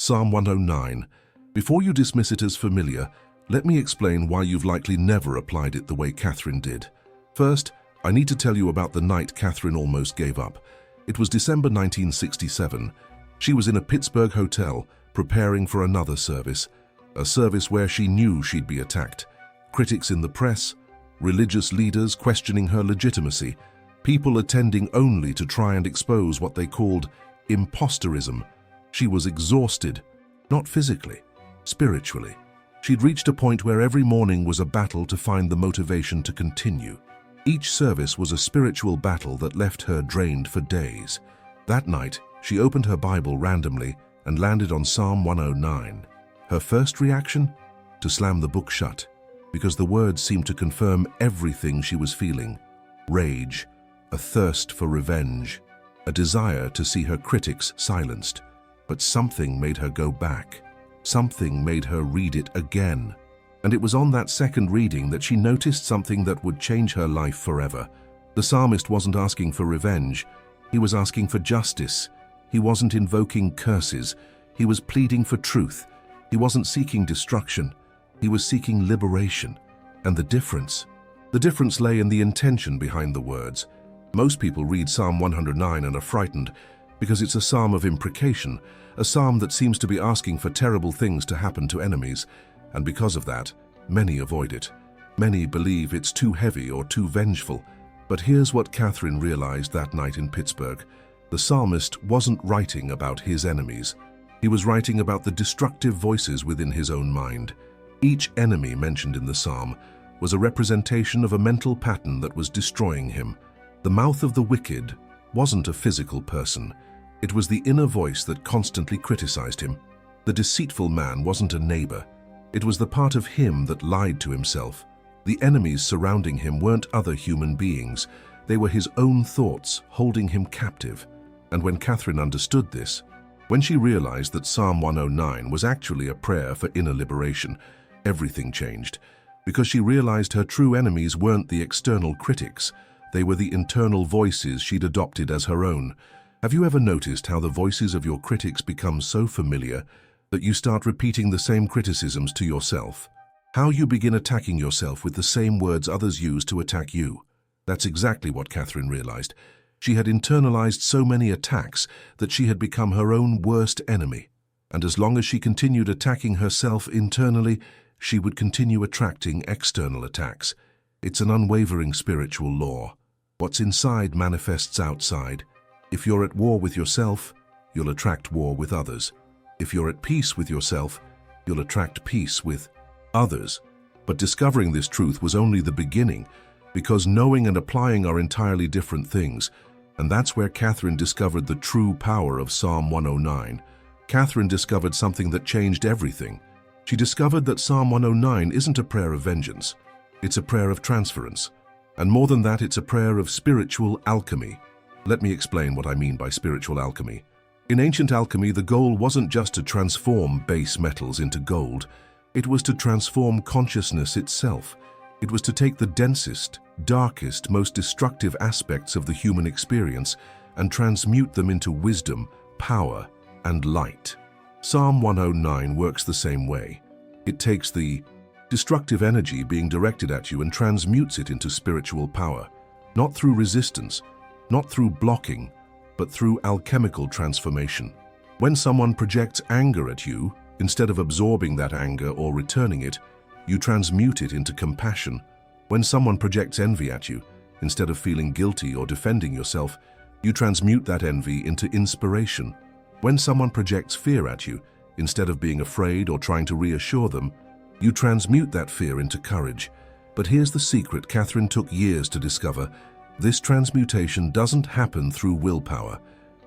Psalm 109. Before you dismiss it as familiar, let me explain why you've likely never applied it the way Kathryn did. First, I need to tell you about the night Kathryn almost gave up. It was December 1967. She was in a Pittsburgh hotel, preparing for another service, a service where she knew she'd be attacked. Critics in the press, religious leaders questioning her legitimacy, people attending only to try and expose what they called imposterism. She was exhausted, not physically, spiritually. She'd reached a point where every morning was a battle to find the motivation to continue. Each service was a spiritual battle that left her drained for days. That night, she opened her Bible randomly and landed on Psalm 109. Her first reaction? To slam the book shut, because the words seemed to confirm everything she was feeling. Rage, a thirst for revenge, a desire to see her critics silenced. But something made her go back. Something made her read it again. And it was on that second reading that she noticed something that would change her life forever. The psalmist wasn't asking for revenge. He was asking for justice. He wasn't invoking curses. He was pleading for truth. He wasn't seeking destruction. He was seeking liberation. And the difference lay in the intention behind the words. Most people read Psalm 109 and are frightened because it's a psalm of imprecation, a psalm that seems to be asking for terrible things to happen to enemies, and because of that, many avoid it. Many believe it's too heavy or too vengeful. But here's what Kathryn realized that night in Pittsburgh. The psalmist wasn't writing about his enemies. He was writing about the destructive voices within his own mind. Each enemy mentioned in the psalm was a representation of a mental pattern that was destroying him. The mouth of the wicked wasn't a physical person. It was the inner voice that constantly criticized him. The deceitful man wasn't a neighbor. It was the part of him that lied to himself. The enemies surrounding him weren't other human beings. They were his own thoughts holding him captive. And when Kathryn understood this, when she realized that Psalm 109 was actually a prayer for inner liberation, everything changed. Because she realized her true enemies weren't the external critics. They were the internal voices she'd adopted as her own. Have you ever noticed how the voices of your critics become so familiar that you start repeating the same criticisms to yourself? How you begin attacking yourself with the same words others use to attack you? That's exactly what Kathryn realized. She had internalized so many attacks that she had become her own worst enemy. And as long as she continued attacking herself internally, she would continue attracting external attacks. It's an unwavering spiritual law. What's inside manifests outside. If you're at war with yourself, you'll attract war with others. If you're at peace with yourself, you'll attract peace with others. But discovering this truth was only the beginning, because knowing and applying are entirely different things. And that's where Kathryn discovered the true power of Psalm 109. Kathryn discovered something that changed everything. She discovered that Psalm 109 isn't a prayer of vengeance. It's a prayer of transference. And more than that, it's a prayer of spiritual alchemy. Let me explain what I mean by spiritual alchemy. In ancient alchemy, the goal wasn't just to transform base metals into gold. It was to transform consciousness itself. It was to take the densest, darkest, most destructive aspects of the human experience and transmute them into wisdom, power, and light. Psalm 109 works the same way. It takes the destructive energy being directed at you and transmutes it into spiritual power, not through resistance, not through blocking, but through alchemical transformation. When someone projects anger at you, instead of absorbing that anger or returning it, you transmute it into compassion. When someone projects envy at you, instead of feeling guilty or defending yourself, you transmute that envy into inspiration. When someone projects fear at you, instead of being afraid or trying to reassure them, you transmute that fear into courage. But here's the secret Kathryn took years to discover. This transmutation doesn't happen through willpower.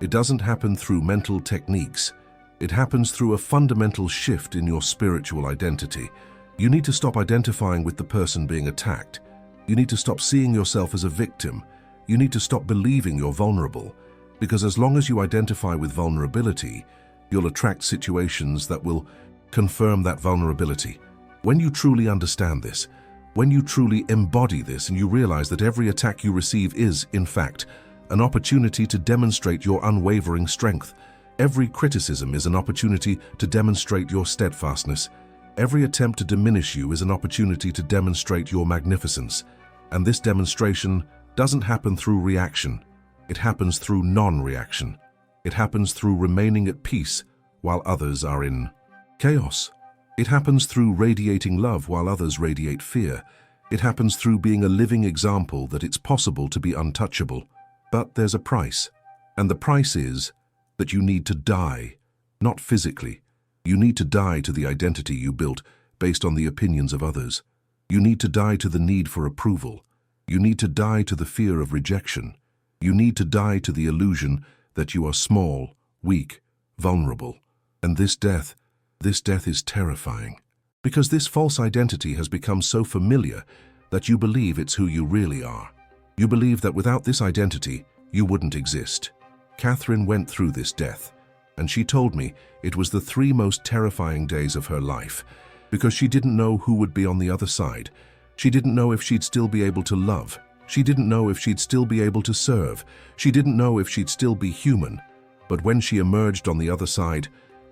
It doesn't happen through mental techniques. It happens through a fundamental shift in your spiritual identity. You need to stop identifying with the person being attacked. You need to stop seeing yourself as a victim. You need to stop believing you're vulnerable. Because as long as you identify with vulnerability, you'll attract situations that will confirm that vulnerability. When you truly understand this, when you truly embody this and you realize that every attack you receive is, in fact, an opportunity to demonstrate your unwavering strength, Every criticism is an opportunity to demonstrate your steadfastness. Every attempt to diminish you is an opportunity to demonstrate your magnificence. And this demonstration doesn't happen through reaction. It happens through non-reaction. It happens through remaining at peace while others are in chaos. It happens through radiating love while others radiate fear. It happens through being a living example that it's possible to be untouchable. But there's a price. And the price is that you need to die, not physically. You need to die to the identity you built based on the opinions of others. You need to die to the need for approval. You need to die to the fear of rejection. You need to die to the illusion that you are small, weak, vulnerable. And this death is terrifying. Because this false identity has become so familiar that you believe it's who you really are. You believe that without this identity, you wouldn't exist. Kathryn went through this death, and she told me it was the 3 most terrifying days of her life, because she didn't know who would be on the other side. She didn't know if she'd still be able to love. She didn't know if she'd still be able to serve. She didn't know if she'd still be human. But when she emerged on the other side,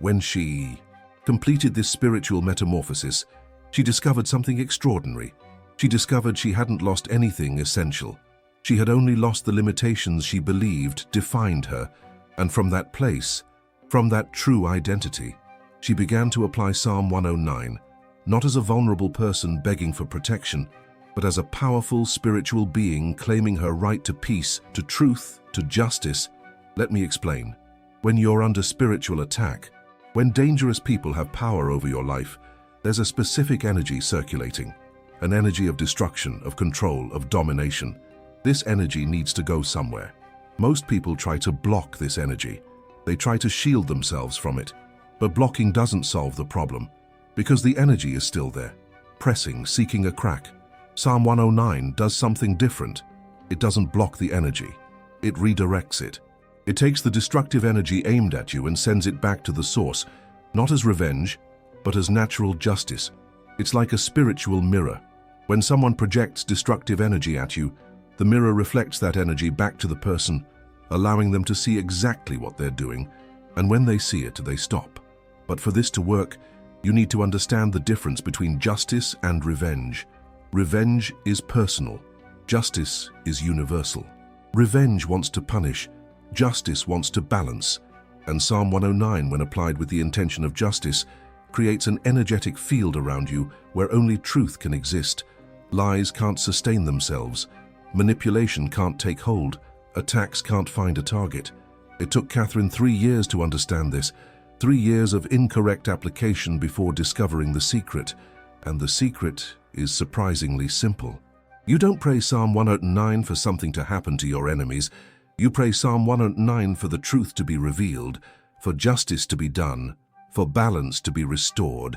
when she completed this spiritual metamorphosis, she discovered something extraordinary. She discovered she hadn't lost anything essential. She had only lost the limitations she believed defined her, and from that place, from that true identity, she began to apply Psalm 109, not as a vulnerable person begging for protection, but as a powerful spiritual being claiming her right to peace, to truth, to justice. Let me explain. When you're under spiritual attack, when dangerous people have power over your life, there's a specific energy circulating, an energy of destruction, of control, of domination. This energy needs to go somewhere. Most people try to block this energy. They try to shield themselves from it. But blocking doesn't solve the problem, because the energy is still there, pressing, seeking a crack. Psalm 109 does something different. It doesn't block the energy. It redirects it. It takes the destructive energy aimed at you and sends it back to the source, not as revenge, but as natural justice. It's like a spiritual mirror. When someone projects destructive energy at you, the mirror reflects that energy back to the person, allowing them to see exactly what they're doing, and when they see it, they stop. But for this to work, you need to understand the difference between justice and revenge. Revenge is personal. Justice is universal. Revenge wants to punish. Justice wants to balance. And Psalm 109, when applied with the intention of justice, creates an energetic field around you where only truth can exist. Lies can't sustain themselves. Manipulation can't take hold. Attacks can't find a target. It took Kathryn 3 years to understand this. 3 years of incorrect application before discovering the secret. And the secret is surprisingly simple. You don't pray Psalm 109 for something to happen to your enemies. You pray Psalm 109 for the truth to be revealed, for justice to be done, for balance to be restored.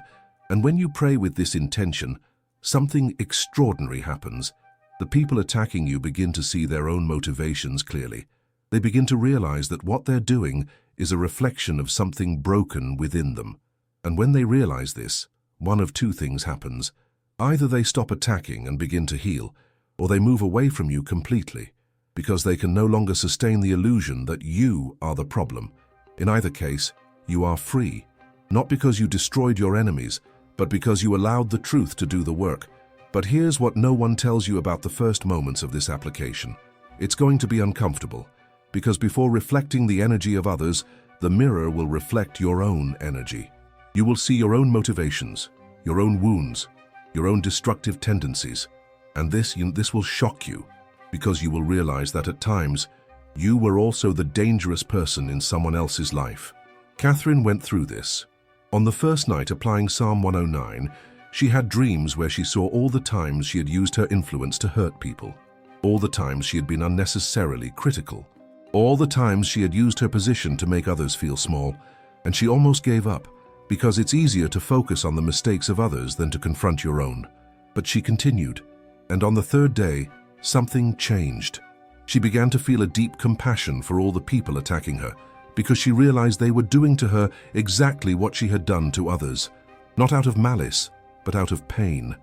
And when you pray with this intention, something extraordinary happens. The people attacking you begin to see their own motivations clearly. They begin to realize that what they're doing is a reflection of something broken within them. And when they realize this, one of 2 things happens. Either they stop attacking and begin to heal, or they move away from you completely, because they can no longer sustain the illusion that you are the problem. In either case, you are free, not because you destroyed your enemies, but because you allowed the truth to do the work. But here's what no one tells you about the first moments of this application. It's going to be uncomfortable, because before reflecting the energy of others, the mirror will reflect your own energy. You will see your own motivations, your own wounds, your own destructive tendencies, and this will shock you, because you will realize that at times, you were also the dangerous person in someone else's life. Kathryn went through this. On the first night applying Psalm 109, she had dreams where she saw all the times she had used her influence to hurt people, all the times she had been unnecessarily critical, all the times she had used her position to make others feel small, and she almost gave up, because it's easier to focus on the mistakes of others than to confront your own. But she continued, and on the 3rd day, something changed. She began to feel a deep compassion for all the people attacking her, because she realized they were doing to her exactly what she had done to others, not out of malice, but out of pain.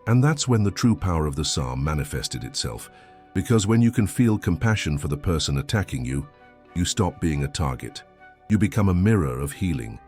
And that's when the true power of the psalm manifested itself, because when you can feel compassion for the person attacking you, you stop being a target. You become a mirror of healing,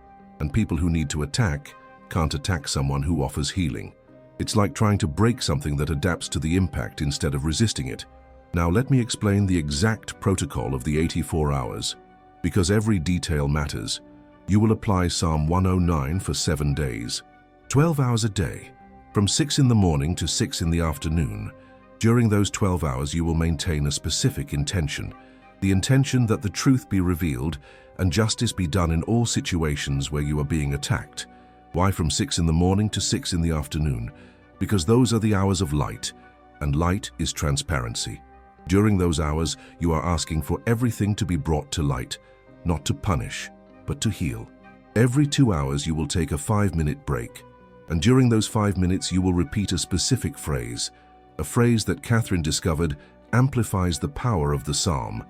and people who need to attack can't attack someone who offers healing. It's like trying to break something that adapts to the impact instead of resisting it. Now let me explain the exact protocol of the 84 hours. Because every detail matters, you will apply Psalm 109 for 7 days. 12 hours a day, from 6 in the morning to 6 in the afternoon. During those 12 hours you will maintain a specific intention. The intention that the truth be revealed and justice be done in all situations where you are being attacked. Why from 6 in the morning to 6 in the afternoon? Because those are the hours of light, and light is transparency. During those hours, you are asking for everything to be brought to light, not to punish, but to heal. Every 2 hours you will take a 5-minute break, and during those 5 minutes you will repeat a specific phrase. A phrase that Kathryn discovered amplifies the power of the psalm.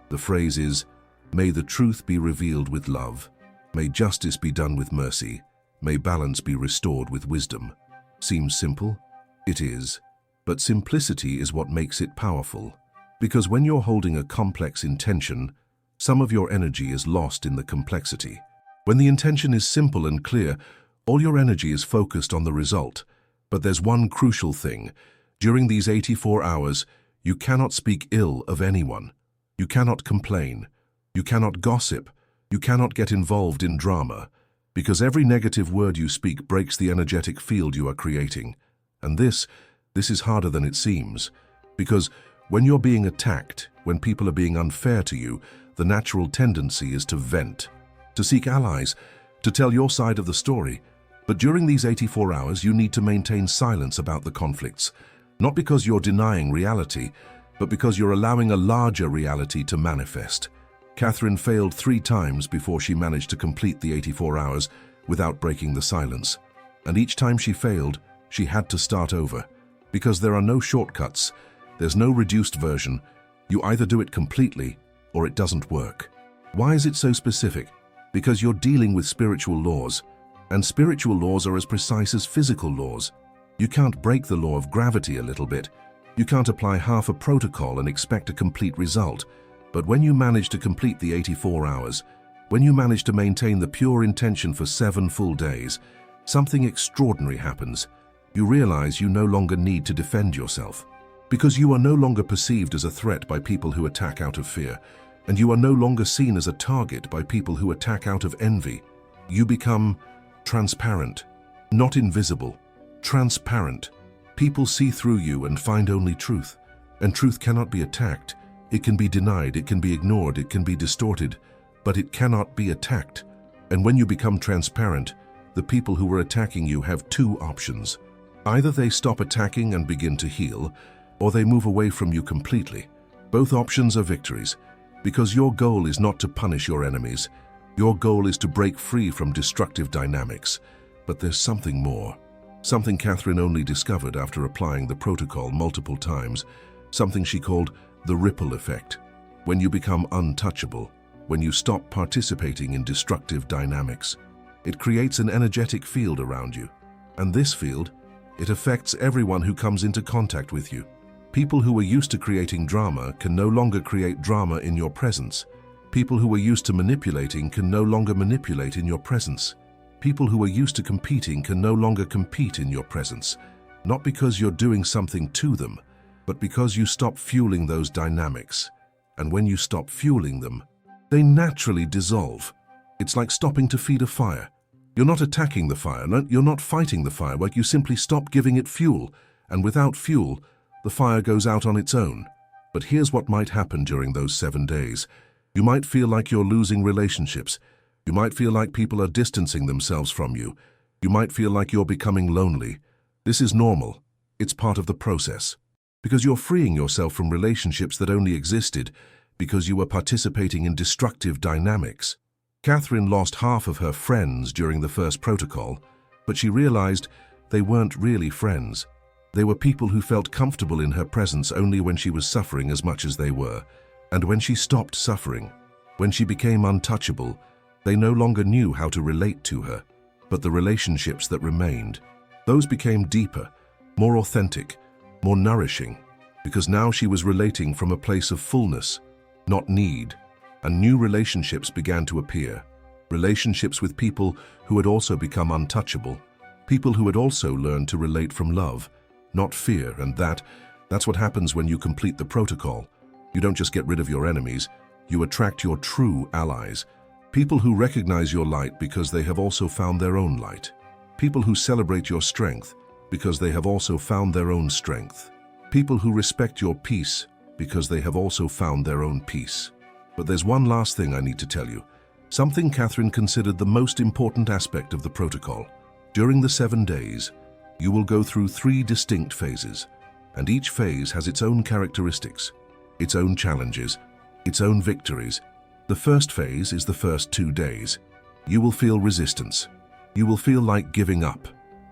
The phrase is, "May the truth be revealed with love. May justice be done with mercy. May balance be restored with wisdom." Seems simple? It is. But simplicity is what makes it powerful. Because when you're holding a complex intention, some of your energy is lost in the complexity. When the intention is simple and clear, all your energy is focused on the result. But there's one crucial thing. During these 84 hours, you cannot speak ill of anyone. You cannot complain. You cannot gossip. You cannot get involved in drama. Because every negative word you speak breaks the energetic field you are creating. And this is harder than it seems. Because when you're being attacked, when people are being unfair to you, the natural tendency is to vent, to seek allies, to tell your side of the story. But during these 84 hours, you need to maintain silence about the conflicts. Not because you're denying reality, but because you're allowing a larger reality to manifest. Kathryn failed 3 times before she managed to complete the 84 hours without breaking the silence. And each time she failed, she had to start over. Because there are no shortcuts, there's no reduced version. You either do it completely or it doesn't work. Why is it so specific? Because you're dealing with spiritual laws, and spiritual laws are as precise as physical laws. You can't break the law of gravity a little bit. You can't apply half a protocol and expect a complete result. But when you manage to complete the 84 hours, when you manage to maintain the pure intention for 7 full days, something extraordinary happens. You realize you no longer need to defend yourself. Because you are no longer perceived as a threat by people who attack out of fear, and you are no longer seen as a target by people who attack out of envy. You become transparent, not invisible, transparent. People see through you and find only truth, and truth cannot be attacked. It can be denied, it can be ignored, it can be distorted, but it cannot be attacked. And when you become transparent, the people who were attacking you have 2 options. Either they stop attacking and begin to heal, or they move away from you completely. Both options are victories, because your goal is not to punish your enemies. Your goal is to break free from destructive dynamics. But there's something more. Something Kathryn only discovered after applying the protocol multiple times. Something she called the ripple effect. When you become untouchable, when you stop participating in destructive dynamics, it creates an energetic field around you. And this field, it affects everyone who comes into contact with you. People who are used to creating drama can no longer create drama in your presence. People who are used to manipulating can no longer manipulate in your presence. People who are used to competing can no longer compete in your presence. Not because you're doing something to them, but because you stop fueling those dynamics. And when you stop fueling them, they naturally dissolve. It's like stopping to feed a fire. You're not attacking the fire, you're not fighting the fire, but you simply stop giving it fuel. And without fuel, the fire goes out on its own. But here's what might happen during those 7 days. You might feel like you're losing relationships. You might feel like people are distancing themselves from you. You might feel like you're becoming lonely. This is normal. It's part of the process. Because you're freeing yourself from relationships that only existed because you were participating in destructive dynamics. Kathryn lost half of her friends during the first protocol, but she realized they weren't really friends. They were people who felt comfortable in her presence only when she was suffering as much as they were. And when she stopped suffering, when she became untouchable, they no longer knew how to relate to her. But the relationships that remained, those became deeper, more authentic, more nourishing, because now she was relating from a place of fullness, not need. and new relationships began to appear. Relationships with people who had also become untouchable. People who had also learned to relate from love, not fear, and that's what happens when you complete the protocol. You don't just get rid of your enemies, you attract your true allies. People who recognize your light because they have also found their own light. People who celebrate your strength because they have also found their own strength. People who respect your peace because they have also found their own peace. But there's one last thing I need to tell you. Something Kathryn considered the most important aspect of the protocol. During the 7 days, you will go through 3 distinct phases, and each phase has its own characteristics, its own challenges, its own victories. The first phase is the first 2 days. You will feel resistance. You will feel like giving up.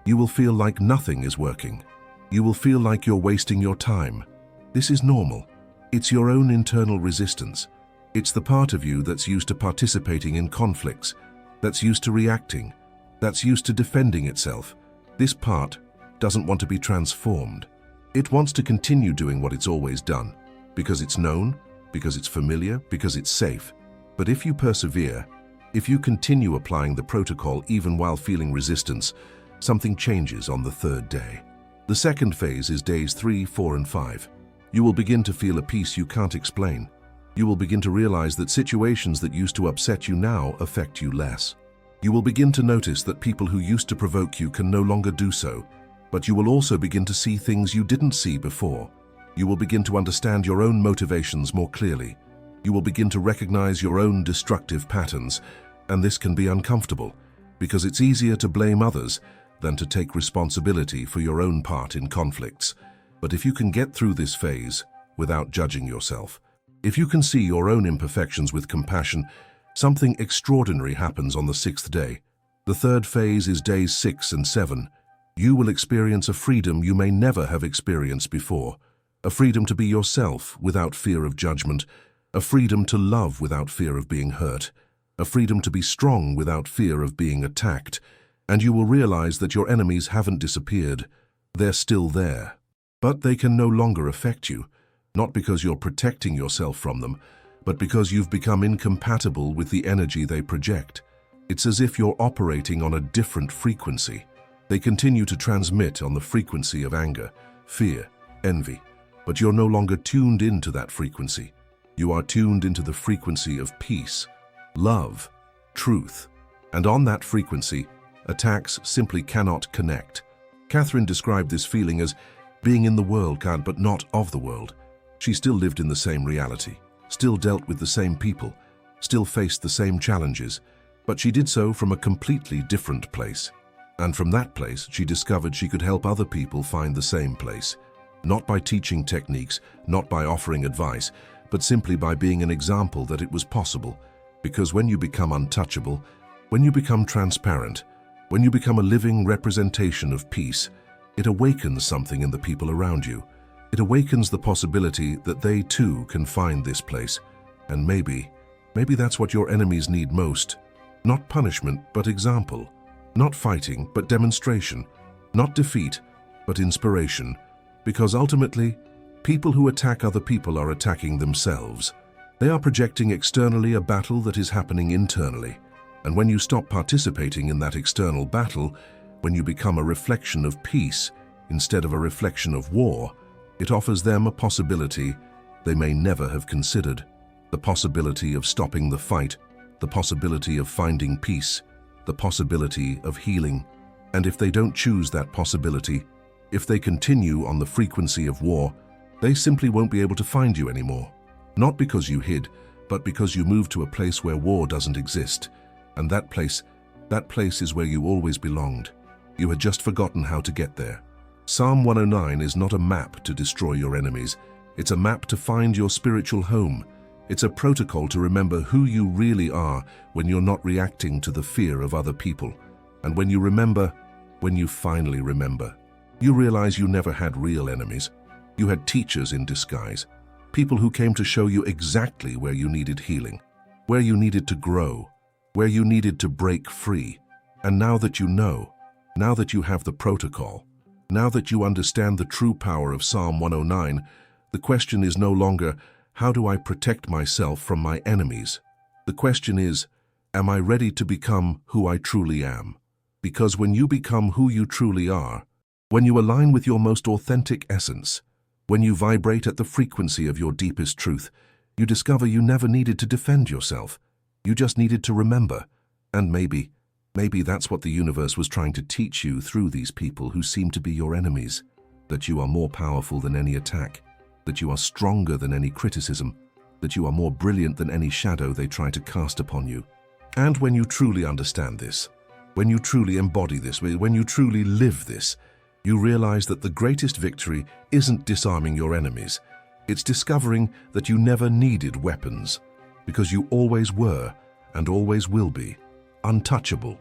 You will feel like nothing is working. You will feel like you're wasting your time. This is normal. It's your own internal resistance. It's the part of you that's used to participating in conflicts, that's used to reacting, that's used to defending itself. This part doesn't want to be transformed. It wants to continue doing what it's always done, because it's known, because it's familiar, because it's safe. But if you persevere, if you continue applying the protocol even while feeling resistance, something changes on the 3rd day. The second phase is days 3, 4, and 5. You will begin to feel a peace you can't explain. You will begin to realize that situations that used to upset you now affect you less. You will begin to notice that people who used to provoke you can no longer do so, but you will also begin to see things you didn't see before. You will begin to understand your own motivations more clearly. You will begin to recognize your own destructive patterns, and this can be uncomfortable, because it's easier to blame others than to take responsibility for your own part in conflicts. But if you can get through this phase without judging yourself, if you can see your own imperfections with compassion, something extraordinary happens on the 6th day. The 3rd phase is days 6 and 7. You will experience a freedom you may never have experienced before, a freedom to be yourself without fear of judgment, a freedom to love without fear of being hurt, a freedom to be strong without fear of being attacked, and you will realize that your enemies haven't disappeared. They're still there. But they can no longer affect you, not because you're protecting yourself from them, but because you've become incompatible with the energy they project. It's as if you're operating on a different frequency. They continue to transmit on the frequency of anger, fear, envy, but you're no longer tuned into that frequency. You are tuned into the frequency of peace, love, truth, and on that frequency, attacks simply cannot connect. Kathryn described this feeling as being in the world, but not of the world. She still lived in the same reality, still dealt with the same people, still faced the same challenges, but she did so from a completely different place. And from that place, she discovered she could help other people find the same place, not by teaching techniques, not by offering advice, but simply by being an example that it was possible. Because when you become untouchable, when you become transparent, when you become a living representation of peace, it awakens something in the people around you. It awakens the possibility that they too can find this place. And maybe that's what your enemies need most. Not punishment, but example. Not fighting, but demonstration. Not defeat, but inspiration. Because ultimately, people who attack other people are attacking themselves. They are projecting externally a battle that is happening internally. And when you stop participating in that external battle, when you become a reflection of peace instead of a reflection of war, it offers them a possibility they may never have considered. The possibility of stopping the fight, the possibility of finding peace, the possibility of healing. And if they don't choose that possibility, if they continue on the frequency of war, they simply won't be able to find you anymore. Not because you hid, but because you moved to a place where war doesn't exist. And that place is where you always belonged. You had just forgotten how to get there. Psalm 109 is not a map to destroy your enemies. It's a map to find your spiritual home. It's a protocol to remember who you really are when you're not reacting to the fear of other people. And when you finally remember, you realize you never had real enemies. You had teachers in disguise, people who came to show you exactly where you needed healing, where you needed to grow, where you needed to break free. And now that you know, now that you have the protocol, now that you understand the true power of Psalm 109, the question is no longer, how do I protect myself from my enemies? The question is, am I ready to become who I truly am? Because when you become who you truly are, when you align with your most authentic essence, when you vibrate at the frequency of your deepest truth, you discover you never needed to defend yourself. You just needed to remember. And maybe that's what the universe was trying to teach you through these people who seem to be your enemies. That you are more powerful than any attack, that you are stronger than any criticism, that you are more brilliant than any shadow they try to cast upon you. And when you truly understand this, when you truly embody this, when you truly live this, you realize that the greatest victory isn't disarming your enemies. It's discovering that you never needed weapons, because you always were and always will be untouchable.